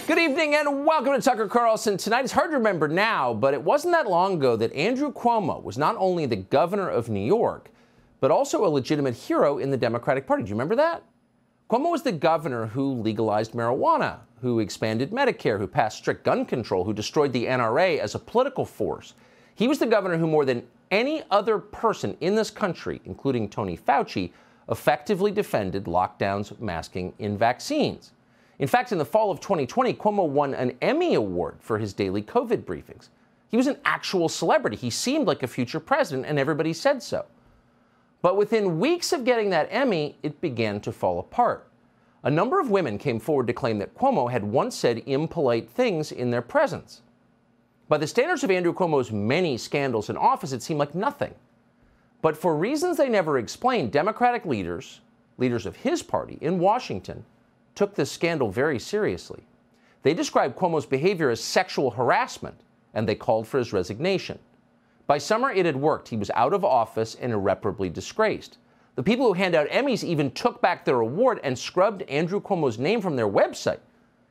Good evening and welcome to Tucker Carlson Tonight. It's hard to remember now, but it wasn't that long ago that Andrew Cuomo was not only the governor of New York, but also a legitimate hero in the Democratic Party. Do you remember that? Cuomo was the governor who legalized marijuana, who expanded Medicare, who passed strict gun control, who destroyed the NRA as a political force. He was the governor who, more than any other person in this country, including Tony Fauci, effectively defended lockdowns, masking, and vaccines. In fact, in the fall of 2020, Cuomo won an Emmy Award for his daily COVID briefings. He was an actual celebrity. He seemed like a future president, and everybody said so. But within weeks of getting that Emmy, it began to fall apart. A number of women came forward to claim that Cuomo had once said impolite things in their presence. By the standards of Andrew Cuomo's many scandals in office, it seemed like nothing. But for reasons they never explained, Democratic leaders of his party in Washington, took this scandal very seriously. They described Cuomo's behavior as sexual harassment, and they called for his resignation. By summer, it had worked. He was out of office and irreparably disgraced. The people who hand out Emmys even took back their award and scrubbed Andrew Cuomo's name from their website.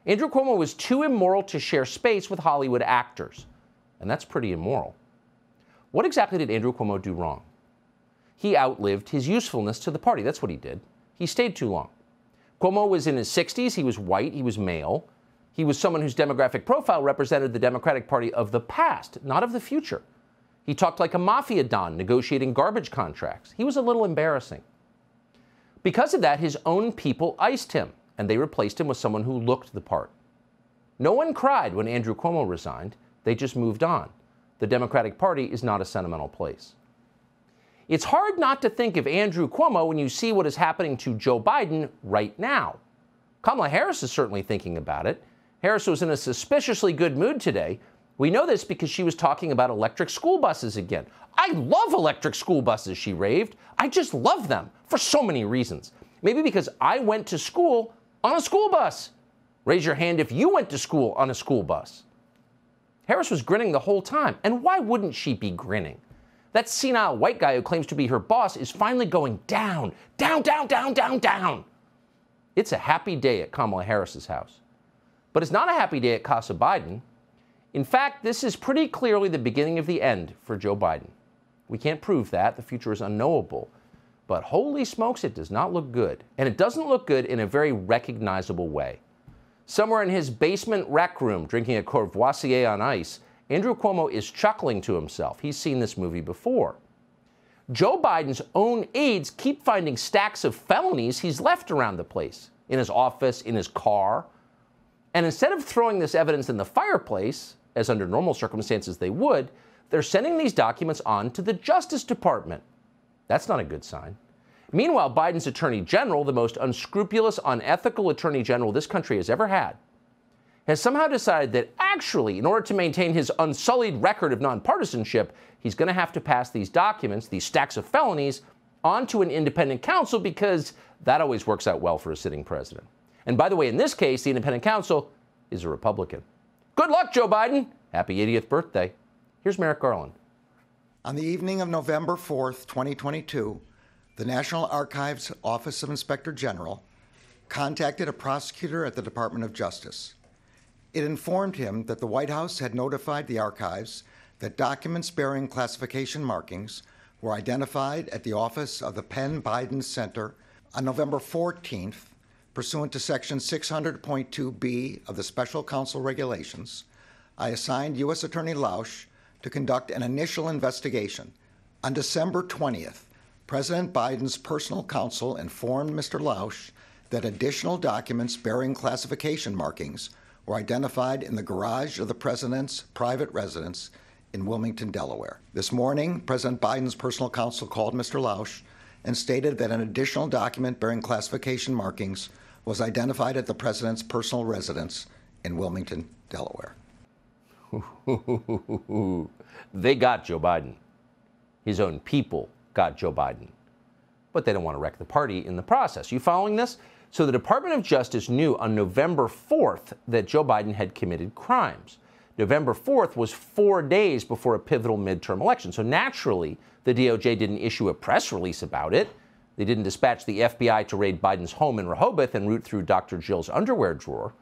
Andrew Cuomo was too immoral to share space with Hollywood actors, and that's pretty immoral. What exactly did Andrew Cuomo do wrong? He outlived his usefulness to the party. That's what he did. He stayed too long. Cuomo was in his 60s. He was white. He was male. He was someone whose demographic profile represented the Democratic Party of the past, not of the future. He talked like a mafia don negotiating garbage contracts. He was a little embarrassing. Because of that, his own people iced him, and they replaced him with someone who looked the part. No one cried when Andrew Cuomo resigned. They just moved on. The Democratic Party is not a sentimental place. It's hard not to think of Andrew Cuomo when you see what is happening to Joe Biden right now. Kamala Harris is certainly thinking about it. Harris was in a suspiciously good mood today. We know this because she was talking about electric school buses again. I love electric school buses, she raved. I just love them for so many reasons. Maybe because I went to school on a school bus. Raise your hand if you went to school on a school bus. Harris was grinning the whole time. And why wouldn't she be grinning? That senile white guy who claims to be her boss is finally going down, down, down, down, down, down. It's a happy day at Kamala Harris's house. But it's not a happy day at Casa Biden. In fact, this is pretty clearly the beginning of the end for Joe Biden. We can't prove that. The future is unknowable. But holy smokes, it does not look good. And it doesn't look good in a very recognizable way. Somewhere in his basement rec room, drinking a Courvoisier on ice, Andrew Cuomo is chuckling to himself. He's seen this movie before. Joe Biden's own aides keep finding stacks of felonies he's left around the place, in his office, in his car. And instead of throwing this evidence in the fireplace, as under normal circumstances they would, they're sending these documents on to the Justice Department. That's not a good sign. Meanwhile, Biden's Attorney General, the most unscrupulous, unethical Attorney General this country has ever had, has somehow decided that actually, in order to maintain his unsullied record of nonpartisanship, he's going to have to pass these documents, these stacks of felonies, onto an independent counsel because that always works out well for a sitting president. And by the way, in this case, the independent counsel is a Republican. Good luck, Joe Biden. Happy 80th birthday. Here's Merrick Garland. On the evening of November 4th, 2022, the National Archives Office of Inspector General contacted a prosecutor at the Department of Justice. It informed him that the White House had notified the archives that documents bearing classification markings were identified at the office of the Penn Biden Center on November 14th, pursuant to Section 600.2b of the Special Counsel Regulations. I assigned U.S. Attorney Lausch to conduct an initial investigation. On December 20th, President Biden's personal counsel informed Mr. Lausch that additional documents bearing classification markings were identified in the garage of the president's private residence in Wilmington, Delaware. This morning, President Biden's personal counsel called Mr. Lausch and stated that an additional document bearing classification markings was identified at the president's personal residence in Wilmington, Delaware. They got Joe Biden. His own people got Joe Biden. But they don't want to wreck the party in the process. You following this? So the Department of Justice knew on November 4th that Joe Biden had committed crimes. November 4th was 4 days before a pivotal midterm election. So naturally, the DOJ didn't issue a press release about it. They didn't dispatch the FBI to raid Biden's home in Rehoboth and root through Dr. Jill's underwear drawer.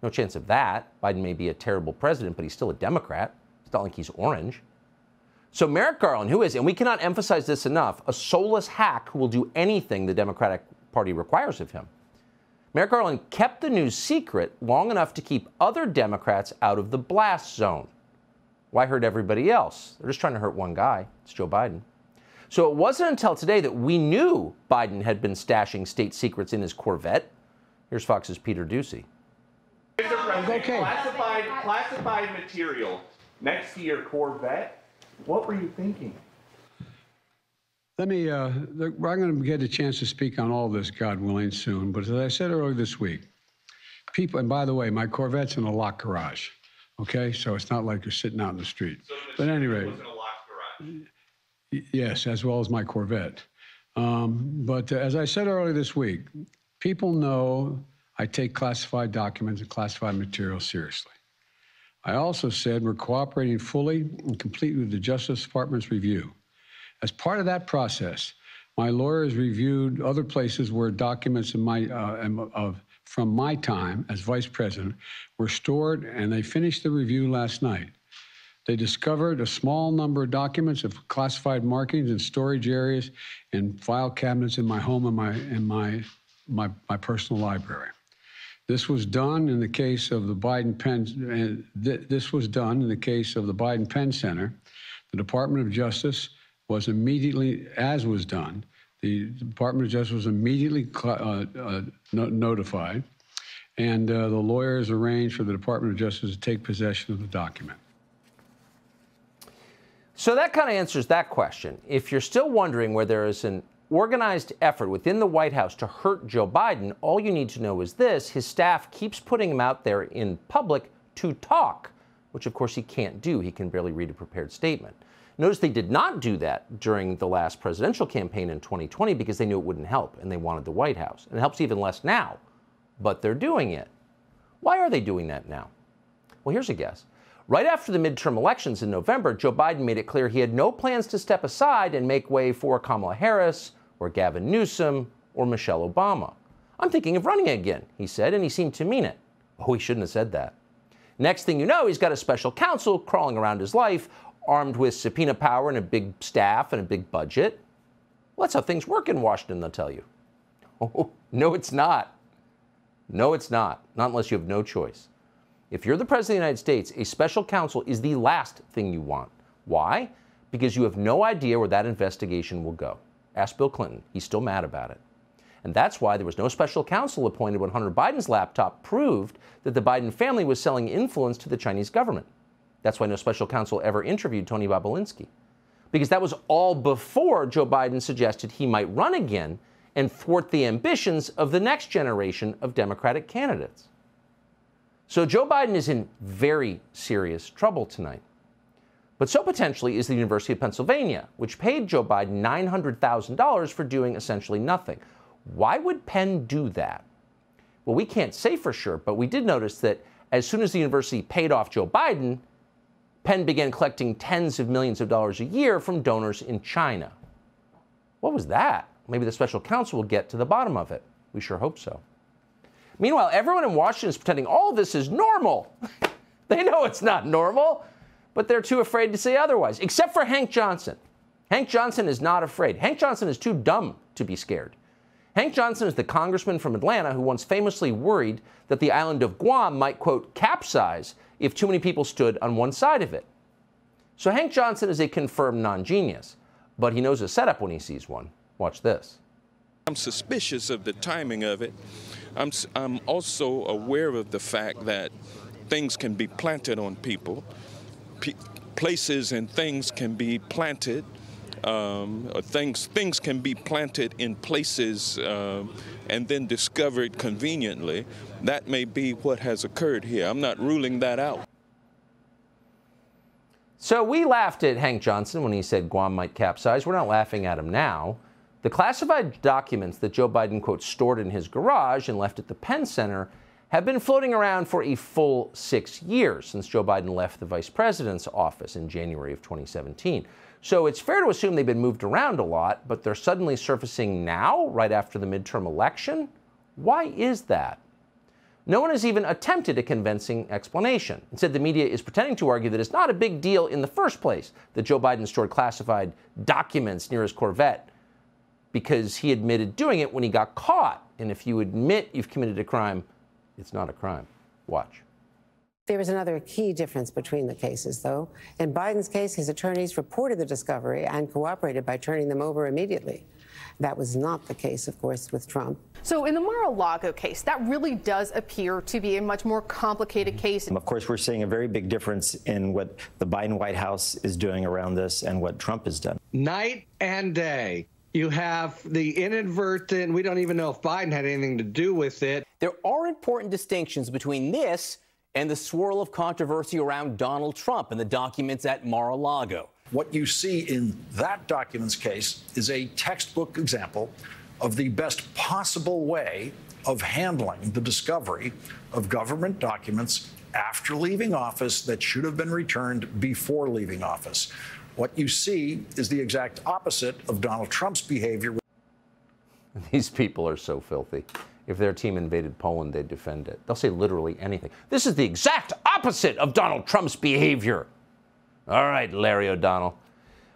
No chance of that. Biden may be a terrible president, but he's still a Democrat. It's not like he's orange. So Merrick Garland, who is, and we cannot emphasize this enough, a soulless hack who will do anything the Democratic Party requires of him. Merrick Garland kept the news secret long enough to keep other Democrats out of the blast zone. Why hurt everybody else? They're just trying to hurt one guy. It's Joe Biden. So it wasn't until today that we knew Biden had been stashing state secrets in his Corvette. Here's Fox's Peter Ducey. Okay. Classified material next to your Corvette. What were you thinking? Let me, I'm going to get a chance to speak on all this, God willing, soon. But as I said earlier this week, people, and by the way, my Corvette's in a locked garage, okay? So it's not like you're sitting out in the street. So but at any rate, was in a locked garage. Yes, as well as my Corvette. But as I said earlier this week, people know I take classified documents and classified material seriously. I also said we're cooperating fully and completely with the Justice Department's review. As part of that process, my lawyers reviewed other places where documents in from my time as vice president were stored, and they finished the review last night. They discovered a small number of documents of classified markings in storage areas and file cabinets in my home and my personal library. This was done in the case of the Biden Penn. This was done in the case of the Biden Penn Center. The Department of Justice was immediately, as was done, the Department of Justice was immediately notified, and the lawyers arranged for the Department of Justice to take possession of the document. So that kind of answers that question. If you're still wondering where there is an organized effort within the White House to hurt Joe Biden, all you need to know is this: his staff keeps putting him out there in public to talk, which of course he can't do. He can barely read a prepared statement. Notice they did not do that during the last presidential campaign in 2020 because they knew it wouldn't help and they wanted the White House. And it helps even less now, but they're doing it. Why are they doing that now? Well, here's a guess. Right after the midterm elections in November, Joe Biden made it clear he had no plans to step aside and make way for Kamala Harris or Gavin Newsom or Michelle Obama. I'm thinking of running again, he said, and he seemed to mean it. Oh, he shouldn't have said that. Next thing you know, he's got a special counsel crawling around his life, armed with subpoena power and a big staff and a big budget. Well, that's how things work in Washington, they'll tell you. Oh, no, it's not. No, it's not. Not unless you have no choice. If you're the President of the United States, a special counsel is the last thing you want. Why? Because you have no idea where that investigation will go. Ask Bill Clinton. He's still mad about it. And that's why there was no special counsel appointed when Hunter Biden's laptop proved that the Biden family was selling influence to the Chinese government. That's why no special counsel ever interviewed Tony Bobulinski. Because that was all before Joe Biden suggested he might run again and thwart the ambitions of the next generation of Democratic candidates. So Joe Biden is in very serious trouble tonight. But so potentially is the University of Pennsylvania, which paid Joe Biden $900,000 for doing essentially nothing. Why would Penn do that? Well, we can't say for sure, but we did notice that as soon as the university paid off Joe Biden, Penn began collecting tens of millions of dollars a year from donors in China. What was that? Maybe the special counsel will get to the bottom of it. We sure hope so. Meanwhile, everyone in Washington is pretending all of this is normal. They know it's not normal, but they're too afraid to say otherwise, except for Hank Johnson. Hank Johnson is not afraid. Hank Johnson is too dumb to be scared. Hank Johnson is the congressman from Atlanta who once famously worried that the island of Guam might, quote, capsize if too many people stood on one side of it. So Hank Johnson is a confirmed non-genius, but he knows a setup when he sees one. Watch this. I'm suspicious of the timing of it. I'm also aware of the fact that things can be planted on people. Places and things can be planted. Things can be planted in places and then discovered conveniently. That may be what has occurred here. I'm not ruling that out. So we laughed at Hank Johnson when he said Guam might capsize. We're not laughing at him now. The classified documents that Joe Biden, quote, stored in his garage and left at the Penn Center have been floating around for a full 6 years since Joe Biden left the vice president's office in January of 2017. So it's fair to assume they've been moved around a lot, but they're suddenly surfacing now, right after the midterm election? Why is that? No one has even attempted a convincing explanation. Instead, the media is pretending to argue that it's not a big deal in the first place that Joe Biden stored classified documents near his Corvette because he admitted doing it when he got caught. And if you admit you've committed a crime, it's not a crime. Watch. There is another key difference between the cases, though. In Biden's case, his attorneys reported the discovery and cooperated by turning them over immediately. That was not the case, of course, with Trump. So in the Mar-a-Lago case, that really does appear to be a much more complicated case. Of course, we're seeing a very big difference in what the Biden White House is doing around this and what Trump has done. Night and day. You have the inadvertent, we don't even know if Biden had anything to do with it. There are important distinctions between this and the swirl of controversy around Donald Trump and the documents at Mar-a-Lago. What you see in that document's case is a textbook example of the best possible way of handling the discovery of government documents after leaving office that should have been returned before leaving office. What you see is the exact opposite of Donald Trump's behavior. These people are so filthy. If their team invaded Poland, they'd defend it. They'll say literally anything. This is the exact opposite of Donald Trump's behavior. All right, Larry O'Donnell.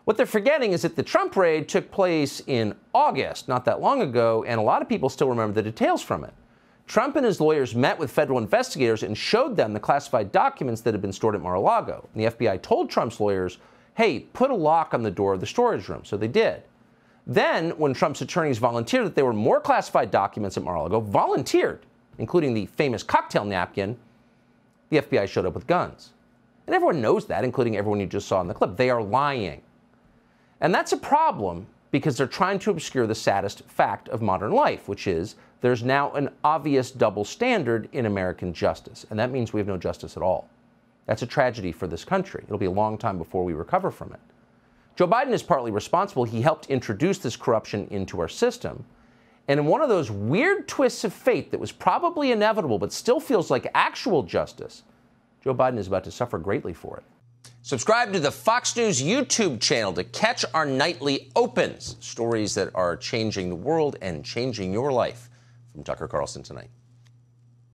What they're forgetting is that the Trump raid took place in August, not that long ago, and a lot of people still remember the details from it. Trump and his lawyers met with federal investigators and showed them the classified documents that had been stored at Mar-a-Lago. And the FBI told Trump's lawyers, hey, put a lock on the door of the storage room. So they did. Then, when Trump's attorneys volunteered that there were more classified documents at Mar-a-Lago, volunteered, including the famous cocktail napkin, the FBI showed up with guns. And everyone knows that, including everyone you just saw in the clip. They are lying. And that's a problem because they're trying to obscure the saddest fact of modern life, which is there's now an obvious double standard in American justice. And that means we have no justice at all. That's a tragedy for this country. It'll be a long time before we recover from it. Joe Biden is partly responsible. He helped introduce this corruption into our system. And in one of those weird twists of fate that was probably inevitable but still feels like actual justice, Joe Biden is about to suffer greatly for it. Subscribe to the Fox News YouTube channel to catch our nightly opens, stories that are changing the world and changing your life. From Tucker Carlson Tonight.